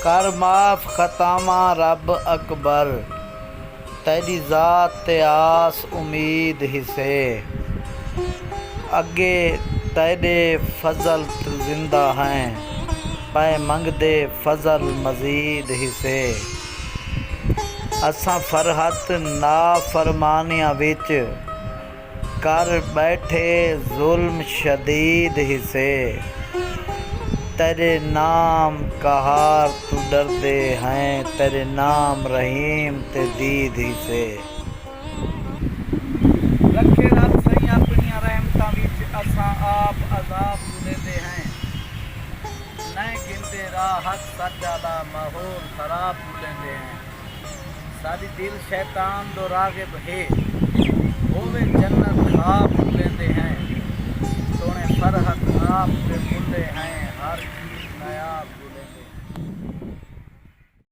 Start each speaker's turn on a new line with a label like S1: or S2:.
S1: कर माफ़ खतामा रब अकबर, तेरी ज़ात ते आस उम्मीद हिसे। अगे तेरे फजल जिंदा हैं, पै मंगदे फजल मजीद हिसे। असां फरहत ना फरमानिया विच, कर बैठे जुल्म शदीद हिसे। तेरे नाम कहार तू डरदे हैं, तेरे नाम रहीम ते दीद हिसे। रखे रब सही अपनिया रहमतां विच, असां आप अजाब बुलेंदे हैं। नै गिनदे राहत सजादा माहौल खराब बुलेंदे हैं। साडी दिल शैतान दो रागिब है, होवे जन्नत खाब बुलेंदे हैं। सोने फरहत आप पे बुले हैं, हर चीज नया बुलेंदे।